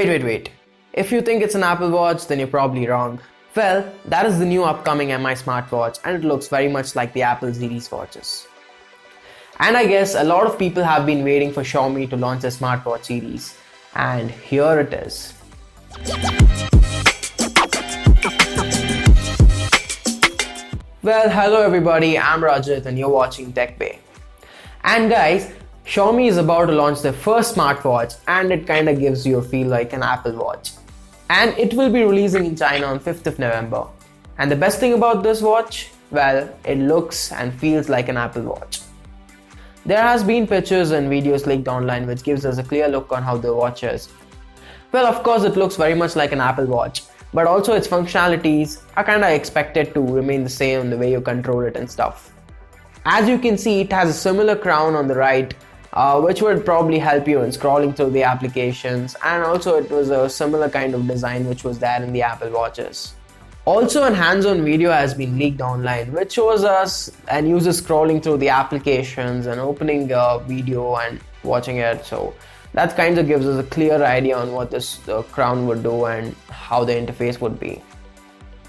Wait. If you think it's an Apple Watch, then you're probably wrong. Well, that is the new upcoming MI smartwatch, and it looks very much like the Apple series watches. And I guess a lot of people have been waiting for Xiaomi to launch their smartwatch series, and here it is. Well, hello everybody, I'm Rajat and you're watching TechBay. And guys, Xiaomi is about to launch their first smartwatch, and it kinda gives you a feel like an Apple Watch. And it will be releasing in China on 5th of November. And the best thing about this watch, well, it looks and feels like an Apple Watch. There has been pictures and videos leaked online which gives us a clear look on how the watch is. Well, of course it looks very much like an Apple Watch, but also its functionalities are kinda expected to remain the same, the way you control it and stuff. As you can see, it has a similar crown on the right, which would probably help you in scrolling through the applications, and also it was a similar kind of design which was there in the Apple Watches. Also, a hands-on video has been leaked online which shows us and users scrolling through the applications and opening a video and watching it, so that kind of gives us a clear idea on what this crown would do and how the interface would be.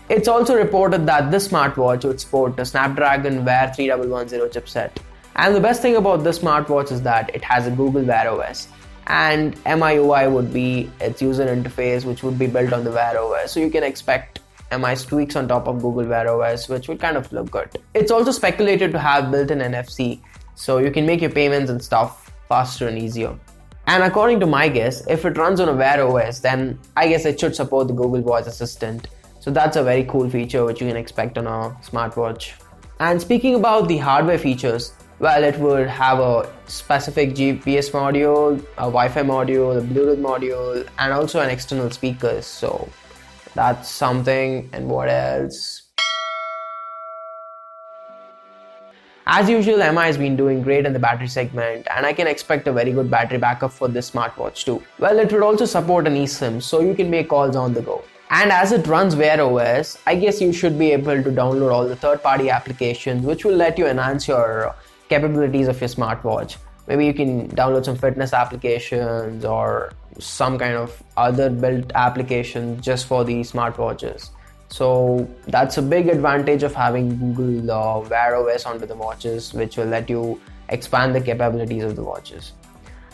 It's also reported that this smartwatch would support a Snapdragon Wear 3110 chipset. And the best thing about this smartwatch is that it has a Google Wear OS, and MIUI would be its user interface which would be built on the Wear OS, so you can expect MI's tweaks on top of Google Wear OS, which would kind of look good. It's also speculated to have built-in NFC, so you can make your payments and stuff faster and easier. And according to my guess, if it runs on a Wear OS, then I guess it should support the Google Voice Assistant. So that's a very cool feature which you can expect on a smartwatch. And speaking about the hardware features, well, it would have a specific GPS module, a Wi-Fi module, a Bluetooth module, and also an external speakers. So that's something. And what else? As usual, MI has been doing great in the battery segment, and I can expect a very good battery backup for this smartwatch too. Well, it would also support an eSIM, so you can make calls on the go. And as it runs Wear OS, I guess you should be able to download all the third-party applications which will let you enhance your capabilities of your smartwatch. Maybe you can download some fitness applications or some kind of other built applications just for the smartwatches. So that's a big advantage of having Google Wear OS onto the watches, which will let you expand the capabilities of the watches.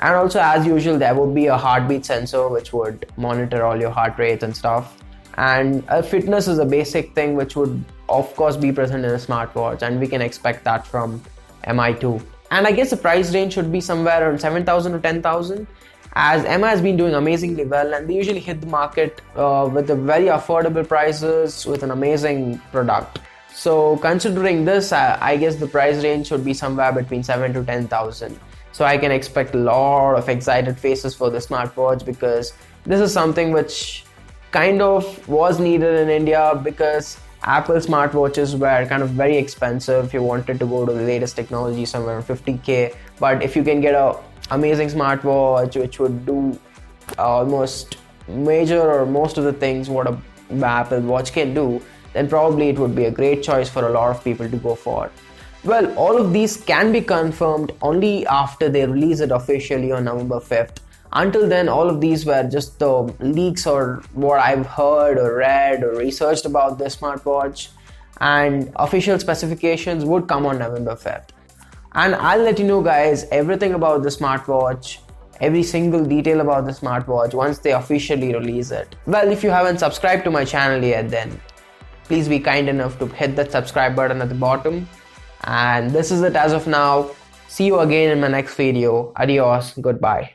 And also, as usual, there will be a heartbeat sensor which would monitor all your heart rates and stuff. And fitness is a basic thing which would of course be present in a smartwatch, and we can expect that from MI2. And I guess the price range should be somewhere around 7,000 to 10,000, as MI has been doing amazingly well, and they usually hit the market with the very affordable prices with an amazing product. So considering this, I guess the price range should be somewhere between 7 to 10,000. So I can expect a lot of excited faces for the smartwatch, because this is something which kind of was needed in India, because Apple smartwatches were kind of very expensive if you wanted to go to the latest technology, somewhere around 50k. But if you can get a amazing smartwatch which would do almost major or most of the things what a Apple Watch can do, then probably it would be a great choice for a lot of people to go for. Well, all of these can be confirmed only after they release it officially on November 5th. Until then, all of these were just the leaks or what I've heard or read or researched about this smartwatch, and official specifications would come on November 5th. And I'll let you know guys everything about the smartwatch, every single detail about the smartwatch once they officially release it. Well, if you haven't subscribed to my channel yet, then please be kind enough to hit that subscribe button at the bottom. And this is it as of now. See you again in my next video. Adios, goodbye.